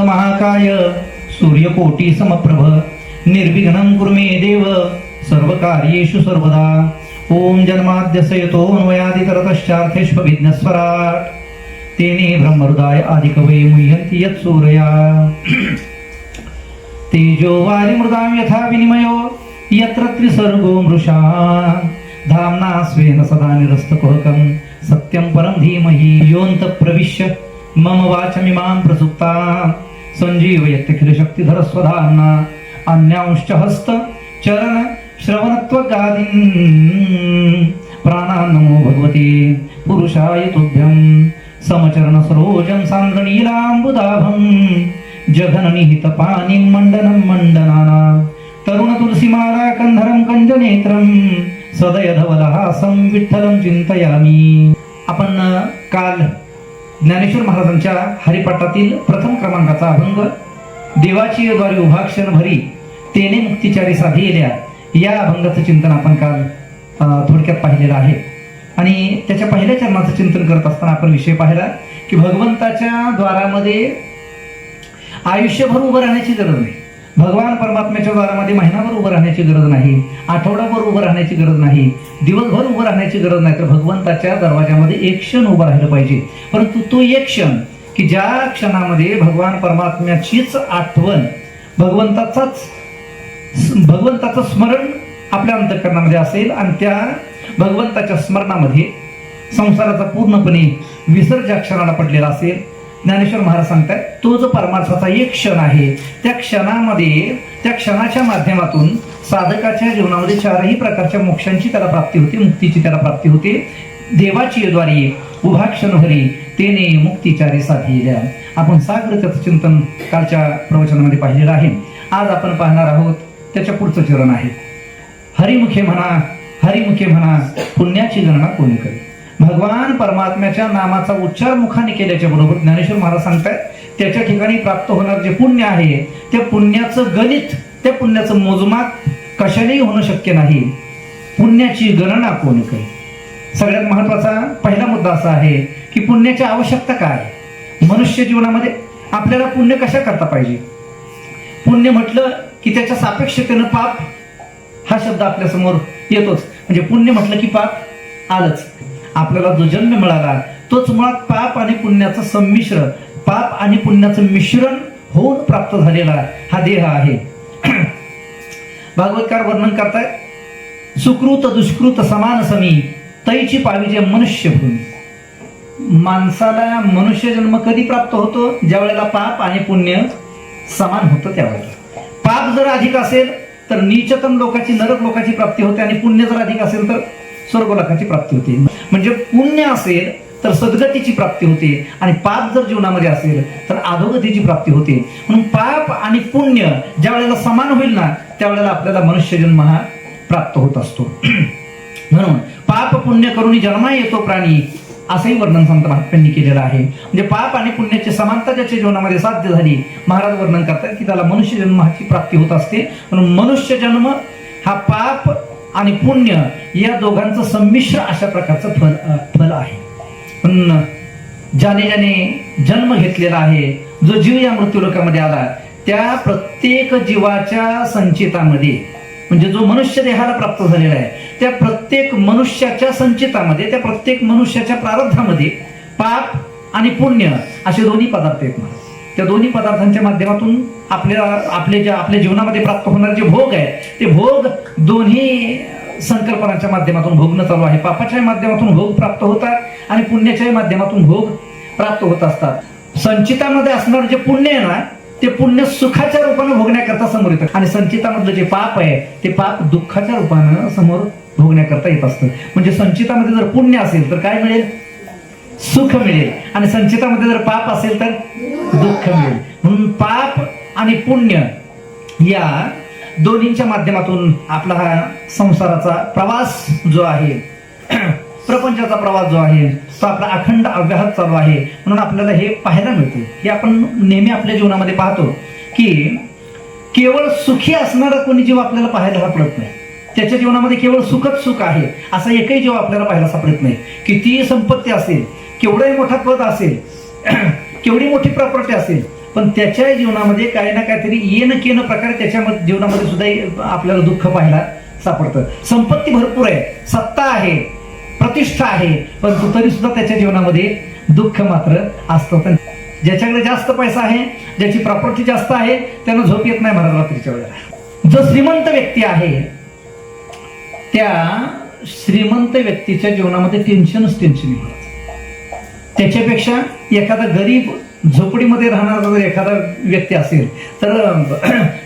महाकाय सूर्यकोटी समप्रभ निर्विघ्नं कुरु मे देव सर्वकार्येषु सर्वदा। ओम जन्माद्यस्य यतोऽन्वयादितरतश्चार्थेष्वभिघ्नस्वराट् तेने ब्रह्महृदाय आदिकवये मुह्यन्ति यत्सूरया। तेजो वारिमृदां यथा विनिमयो यत्र त्रिसर्गो मृषा धाम्ना स्वेन सदा निरस्तकुहकं सत्यं परं धीमहि योऽन्तःप्रविश्य मम वाचमिमां प्रसुप्तां सञ्जीवयत्यखिलशक्तिधर स्वधाम्ना अन्यांश्च हस्त चरण श्रवणत्वगादीन् प्राणान् नमो भगवते पुरुषाय तुभ्यं समचरण सरोजं सान्द्रनीलाम्बुदाभं जघननिहितपानिं मण्डनं मण्डनाना तरुण तुलसीमाला कंधरं कंजनेत्रं सदयधवलहासं विठ्ठलं चिंतयामी। आपण काल ज्ञानेश्वर महाराजांच्या हरिपाठातील प्रथम क्रमांकाचा अभंग देवाची द्वारी उभाक्षण भरी तेने मुक्तिचारी साधिल्या या अभंगाचं चिंतन आपण काल थोडक्यात पाहिलेलं आहे। आणि त्याच्या पहिल्या चरणाचं चिंतन करत असताना आपण विषय पाहिला की भगवंताच्या द्वारामध्ये आयुष्यभर उभं राहण्याची गरज नाही, भगवान परमात्म्याच्या द्वारामध्ये महिनाभर उभं राहण्याची गरज नाही, आठवडाभर उभं राहण्याची गरज नाही, दिवसभर उभं राहण्याची गरज नाही, तर भगवंताच्या दरवाजामध्ये एक क्षण उभं राहिलं पाहिजे। परंतु तो एक क्षण की ज्या क्षणामध्ये भगवान परमात्म्याचीच आठवण, भगवंताचं स्मरण आपल्या अंतःकरणामध्ये असेल आणि त्या भगवंताच्या स्मरणामध्ये संसाराचा पूर्णपणे विसर ज्या क्षणाला पडलेला असेल, ज्ञानेश्वर महाराज सांगतात तो जो परमार्थाचा एक क्षण आहे त्या क्षणामध्ये, त्या क्षणाच्या माध्यमातून साधकाच्या जीवनामध्ये चारही प्रकारच्या मोक्षांची त्याला प्राप्ती होते, मुक्तीची त्याला प्राप्ती होते। देवाची द्वारी उभा क्षण भरी तेने मुक्तिचारी साधिल्या। आपण साग्र त्याचं चिंतन कालच्या प्रवचनामध्ये पाहिलेलं आहे। आज आपण पाहणार आहोत त्याच्या पुढचं चरण आहे हरिमुखे म्हणा, हरिमुखे म्हणा पुण्याची गणना कोणी करी। भगवान परमात्म्याच्या नामाचा उच्चार मुखाने केल्याच्या बरोबर ज्ञानेश्वर महाराज सांगतात त्याच्या ठिकाणी प्राप्त होणार जे पुण्य आहे त्या पुण्याचं गणित, त्या पुण्याचं मोजमाप कशानेही होणं शक्य नाही। पुण्याची गणना कोणी करी। सगळ्यात महत्वाचा पहिला मुद्दा असा आहे की पुण्याची आवश्यकता काय। मनुष्य जीवनामध्ये आपल्याला पुण्य कशा करता पाहिजे। पुण्य म्हटलं की त्याच्या सापेक्षतेनं पाप हा शब्द आपल्या समोर येतोच, म्हणजे पुण्य म्हटलं की पाप आलंच। आपल्याला जो जन्म मिळाला तोच मुळात पाप आणि पुण्याचं संमिश्र, पाप आणि पुण्याचं मिश्रण होऊन प्राप्त झालेला हा देह आहे। भागवतकार वर्णन करतायत सुकृत दुष्कृत समान समी तैची पाविजे मनुष्य भूमी। माणसाला मनुष्य जन्म कधी प्राप्त होतो, ज्या वेळेला पाप आणि पुण्य समान होतं त्यावेळेला। पाप जर अधिक असेल तर नीचतम लोकाची, नरक लोकाची प्राप्ती होते आणि पुण्य जर अधिक असेल तर स्वर्ग लोकाची प्राप्ती होते। म्हणजे पुण्य असेल तर सद्गतीची प्राप्ती होते आणि पाप जर जीवनामध्ये असेल तर अधोगतीची प्राप्ती होते। म्हणून पाप आणि पुण्य ज्या वेळेला समान होईल ना त्यावेळेला आपल्याला मनुष्य जन्म हा प्राप्त होत असतो। म्हणून पाप पुण्य करून जन्मा येतो प्राणी असंही वर्णन संत महात्म्यांनी केलेलं आहे। म्हणजे पाप आणि पुण्याची समानता ज्याच्या जीवनामध्ये साध्य झाली, महाराज वर्णन करतात की त्याला मनुष्य जन्माची प्राप्ती होत असते। म्हणून मनुष्य जन्म हा पाप आणि पुण्य या दोघांचं संमिश्र अशा प्रकारचं फल आहे। पण ज्याने ज्याने जन्म घेतलेला आहे, जो जीव या मृत्यू लोकामध्ये आला त्या प्रत्येक जीवाच्या संचितामध्ये, म्हणजे जो मनुष्य देहाला प्राप्त झालेला आहे त्या प्रत्येक मनुष्याच्या संचितामध्ये, त्या प्रत्येक मनुष्याच्या प्रारब्धामध्ये पाप आणि पुण्य असे दोन्ही पदार्थ आहेत। त्या दोन्ही पदार्थांच्या माध्यमातून आपल्या जीवनामध्ये प्राप्त होणारे जे भोग आहेत ते भोग दोन्ही संकल्पनाच्या माध्यमातून भोगणं चालू आहे। पापाच्या माध्यमातून भोग प्राप्त होतात आणि पुण्याच्या माध्यमातून भोग प्राप्त होत असतात। संचितामध्ये असणारं जे पुण्य आहे ना ते पुण्य सुखाच्या रूपानं भोगण्याकरता समोर येतं आणि संचितामधलं जे पाप आहे ते पाप दुःखाच्या रूपानं समोर भोगण्याकरता येत असतं। म्हणजे संचितामध्ये जर पुण्य असेल तर काय मिळेल, सुख मिळेल, आणि संचितामध्ये जर पाप असेल तर दुःख मिळेल। म्हणून पाप आणि पुण्य या दोन्हींच्या माध्यमातून आपला हा संसाराचा प्रवास जो आहे, प्रपंचाचा प्रवास जो आहे तो आपला अखंड अव्याहत चालू आहे। म्हणून आपल्याला हे पाहायला मिळते, हे आपण नेहमी आपल्या जीवनामध्ये पाहतो की केवळ सुखी असणारा कोणी जीव आपल्याला पाहायला सापडत नाही। त्याच्या जीवनामध्ये केवळ सुखच सुख आहे असा एकही जीव आपल्याला पाहायला सापडत नाही। किती संपत्ती असेल, केवढाही मोठा पद असेल, केवढी मोठी प्रॉपर्टी असेल, पण त्याच्या जीवनामध्ये काही ना काहीतरी येणं केनं प्रकारे त्याच्या जीवनामध्ये सुद्धा आपल्याला दुःख पाहायला सापडतं. संपत्ती भरपूर आहे, सत्ता आहे, प्रतिष्ठा आहे, परंतु तरी सुद्धा त्याच्या जीवनामध्ये दुःख मात्र असतं. ज्याच्याकडे जास्त पैसा आहे, ज्याची प्रॉपर्टी जास्त आहे, त्यांना झोप येत नाही महाराज रात्रीच्या वेळेला. जो श्रीमंत व्यक्ती आहे त्या श्रीमंत व्यक्तीच्या जीवनामध्ये टेन्शनच टेन्शन येतं. त्याच्यापेक्षा एखादा गरीब झोपडीमध्ये राहणारा जर एखादा व्यक्ती असेल तर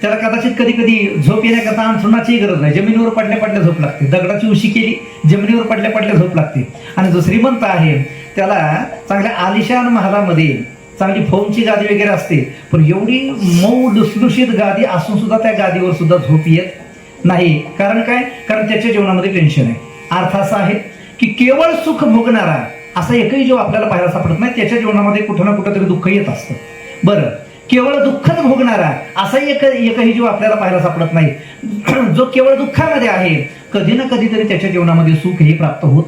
त्याला कदाचित कधी कधी झोप येण्याकरता अंथरुणाची गरज नाही, जमिनीवर पडल्या पडल्या झोप लागते. दगडाची उशी केली, जमिनीवर पडल्या पडल्या झोप लागते. आणि जो श्रीमंत आहे त्याला चांगल्या आलिशान महालामध्ये चांगली फोमची गादी वगैरे असते, पण एवढी मऊ लुसलुशीत गादी असून सुद्धा त्या गादीवर सुद्धा झोप येत नाही. कारण काय? कारण त्याच्या जीवनामध्ये टेन्शन आहे. अर्थ असा आहे की केवळ सुख भोगणारा असा एकही जीव आपल्याला पाहायला सापडत नाही, त्याच्या जीवनामध्ये कुठं ना कुठं तरी दुःख येत असतं. बरं, केवळ दुःखच भोगणारा असा एकही जीव आपल्याला पाहायला सापडत नाही. जो केवळ दुःखामध्ये आहे, कधी ना कधीतरी त्याच्या जीवनामध्ये सुख हे प्राप्त होत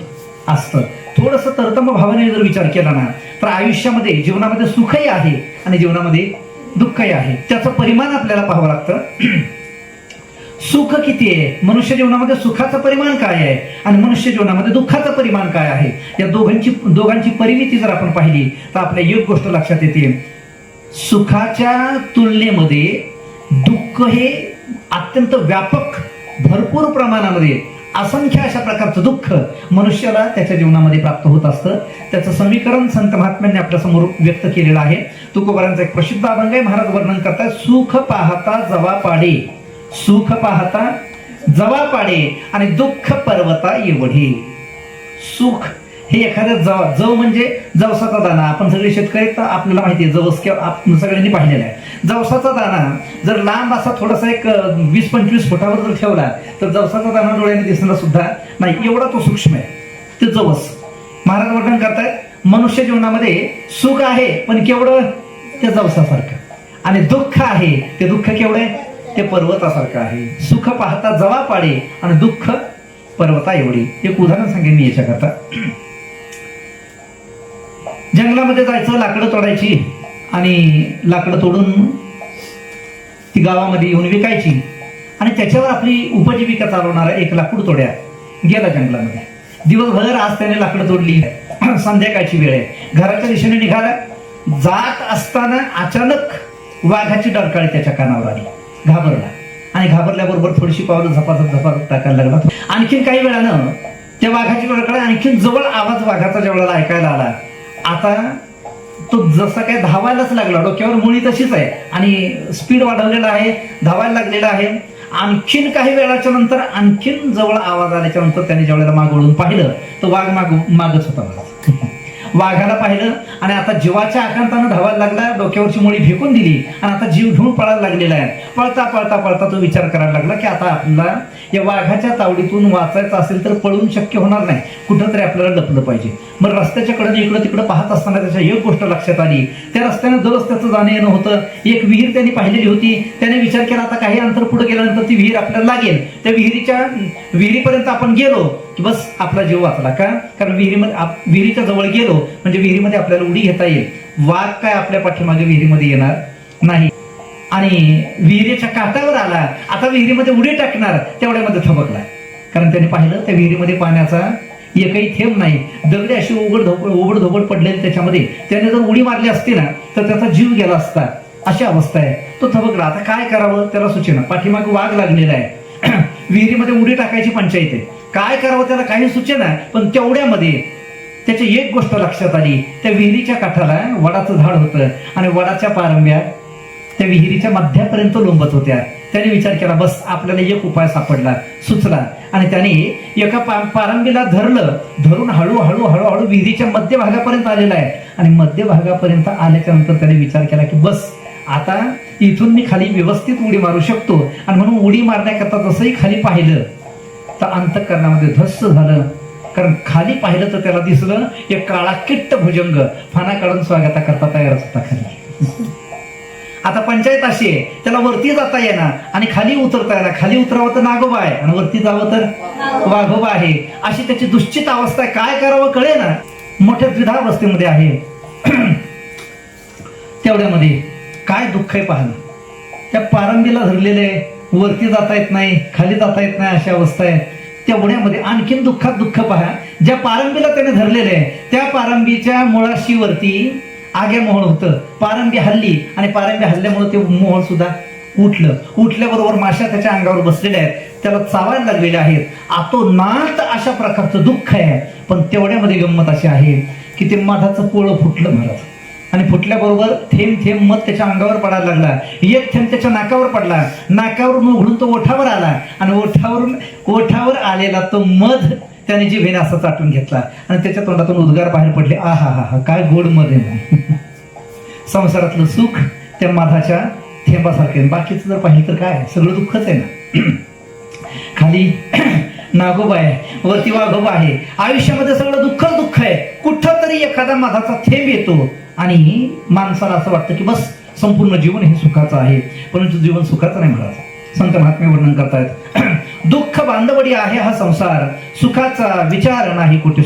असतं. थोडंसं तरतम भावाने जर विचार केला ना तर आयुष्यामध्ये जीवनामध्ये सुखही आहे आणि जीवनामध्ये दुःखही आहे. त्याचं परिमाण आपल्याला पाहावं लागतं. सुख किती आहे, मनुष्य जीवनामध्ये सुखाचं परिमाण काय आहे आणि मनुष्य जीवनामध्ये दुःखाचं परिमाण काय आहे, या दोघांची परिमिती जर आपण पाहिली तर आपल्या एक गोष्ट लक्षात येते. सुखाच्या तुलनेमध्ये दुःख हे अत्यंत व्यापक भरपूर प्रमाणामध्ये असंख्य अशा प्रकारचं दुःख मनुष्याला त्याच्या जीवनामध्ये प्राप्त होत असतं. त्याचं समीकरण संत महात्म्यांनी आपल्या समोर व्यक्त केलेलं आहे. तुकोबारांचा एक प्रसिद्ध अभंग आहे. महाराज वर्णन करतात, सुख पाहता जवा पाडे, सुख पाहता जवा पाडे आणि दुःख पर्वता एवढे. सुख हे एखाद्या जव म्हणजे जवसाचा दाना. आपण सगळे शेतकरी तर आपल्याला माहिती आहे जवस आपण सगळ्यांनी पाहिलेला आहे. जवसाचा दाना जर लांब असा थोडासा एक 20-25 फुटावर जर ठेवला तर जवसाचा दाना डोळ्याने दिसणार सुद्धा नाही, एवढा तो सूक्ष्म आहे ते जवस. महाराज वर्णन करतायत मनुष्य जीवनामध्ये सुख आहे पण केवढं, ते जवसासारखं, आणि दुःख आहे ते दुःख केवढं आहे, ते पर्वतासारखं आहे. सुख पाहता जवा पाडे आणि दुःख पर्वता एवढी. एक उदाहरण सांगेन मी याच्याकरता. जंगलामध्ये जायचं, लाकडं तोडायची आणि लाकडं तोडून ती गावामध्ये येऊन विकायची आणि त्याच्यावर आपली उपजीविका चालवणारा एक लाकूड तोड्या गेला जंगलामध्ये. दिवसभर आज त्याने लाकडं तोडली. संध्याकाळची वेळ आहे, घराच्या दिशेने निघाला. जात असताना अचानक वाघाची डरकाळी त्याच्या कानावर आली. घाबरला आणि घाबरल्याबरोबर थोडीशी पावलं झपाझप टाकायला लागला. आणखीन काही वेळानं त्या वाघाची डरकाळी आणखीन जवळ आवाज वाघाचा जेवढा ऐकायला आला, आता तो जसा काय धावायलाच लागला. डोक्यावर मुळी तशीच आहे आणि स्पीड वाढवलेला आहे, धावायला लागलेला आहे. आणखीन काही वेळाच्या नंतर आणखीन जवळ आवाज आल्याच्या नंतर त्याने ज्यावेळेला मागवळून पाहिलं तर वाघ मागच होता. वाघाला पाहिलं आणि आता जीवाच्या आकांतानं धावायला लागला. डोक्यावरची मुळी फेकून दिली आणि आता जीव घेऊन पळायला लागलेला आहे. पळता पळता पळता तो विचार करायला लागला की आता आपल्याला या वाघाच्या तावडीतून वाचायचं असेल तर पळून शक्य होणार नाही, कुठंतरी आपल्याला लपलं पाहिजे. मग रस्त्याच्या कडेने इकडं तिकडं पाहत असताना त्याच्या एक गोष्ट लक्षात आली. त्या रस्त्याने दररोज त्याचं जाणं येणं होतं. एक विहीर त्यांनी पाहिलेली होती. त्याने विचार केला आता काही अंतर पुढे गेल्यानंतर ती विहीर आपल्याला लागेल. त्या विहिरीपर्यंत आपण गेलो की बस आपला जीव वाचला. का? कारण विहिरीच्या जवळ गेलो म्हणजे विहिरीमध्ये आपल्याला उडी घेता येईल. वाघ काय आपल्या पाठीमागे विहिरीमध्ये येणार नाही. आणि विहिरीच्या काठावर आला, आता विहिरीमध्ये उडी टाकणार तेवढ्यामध्ये थबकला. कारण त्याने पाहिलं त्या विहिरीमध्ये पाण्याचा एकही थेंब नाही. दगडी अशी ओबड धोबड पडलेली त्याच्यामध्ये. त्याने जर उडी मारली असती ना तर त्याचा जीव गेला असता. अशी अवस्था आहे. तो थबकला. आता काय करावं त्याला सुचेना. पाठीमागे वाघ लागलेला आहे. विहिरीमध्ये उडी टाकायची पंचायत आहे. काय करावं त्याला काही सुचेना. पण तेवढ्यामध्ये त्याची एक गोष्ट लक्षात आली. त्या विहिरीच्या काठाला वडाचं झाड होतं आणि वडाच्या पारंब्या त्या विहिरीच्या मध्यापर्यंत लोंबत होत्या. त्याने विचार केला बस आपल्याला एक उपाय सापडला, सुचला. आणि त्याने एका पारंबीला धरून हळूहळू हळूहळू विहिरीच्या मध्यभागापर्यंत आलेला आहे. आणि मध्यभागापर्यंत आल्याच्या नंतर त्याने विचार केला की बस आता इथून मी खाली व्यवस्थित उडी मारू शकतो. आणि म्हणून उडी मारण्याकरता जसंही खाली पाहिलं तर अंतःकरणामध्ये धस्स झालं. कारण खाली पाहिलं तर त्याला दिसलं एक काळा किट्ट भुजंग फाना काढून स्वागता करता तयारच होता खाली. आता पंचायत अशी आहे, त्याला वरती जाता येणार आणि खाली उतरता येणार. खाली उतरावं तर नागोबा आहे आणि वरती जावं तर वाघोबा आहे. अशी त्याची दुश्चित अवस्था आहे. काय करावं कळे ना. मोठ्या द्विधावस्थेमध्ये आहे. तेवढ्यामध्ये काय दुःख आहे पाहणं. त्या पारंबीला धरलेले आहे, वरती जाता येत नाही, खाली जाता येत नाही, अशी अवस्था आहे. त्या उड्यामध्ये आणखीन दुःखात दुःख पहा. ज्या पारंबीला त्याने धरलेले आहे त्या पारंबीच्या मुळाशी वरती आगे मोहोळ होतं. पारंबी हल्ली आणि पारंबी हल्ल्यामुळे ते मोहोळ सुद्धा उठलं. उठल्याबरोबर माश्या त्याच्या अंगावर बसलेल्या आहेत, त्याला चावायला लागलेल्या आहेत. आतोनात अशा प्रकारचं दुःख आहे. पण तेवढ्यामध्ये गंमत अशी आहे की ते मधाचं पोळं फुटलं महाराज, आणि फुटल्याबरोबर थेंब थेंब मध त्याच्या अंगावर पडायला लागला. एक थेंब त्याच्या नाकावर पडला, नाकावरून उघडून तो ओठावर आला, आणि ओठावर आलेला तो मध त्याने जिभेने असा चाटून घेतला, आणि त्याच्या तोंडातून उद्गार बाहेर पडले, आ हा हा हा, काय गोड मध आहे. संसारातलं सुख त्या मधाच्या थेंबासारखे. बाकीचं जर पाहिलं तर काय, सगळं दुःखच आहे ना. खाली नागोबा आहे, वरती वाघोबा आहे. आयुष्यामध्ये सगळं दुःखच दुःख आहे. कुठं तरी एखादा मधाचा थेंब येतो आणि माणसाला असं वाटतं की बस संपूर्ण जीवन हे सुखाचं आहे. परंतु जीवन सुखाचं नाही महाराज. संत महात्मे वर्णन करतायत, दुःख बांधवडी आहे हा संसार, सुखाचा विचार नाही कुठे.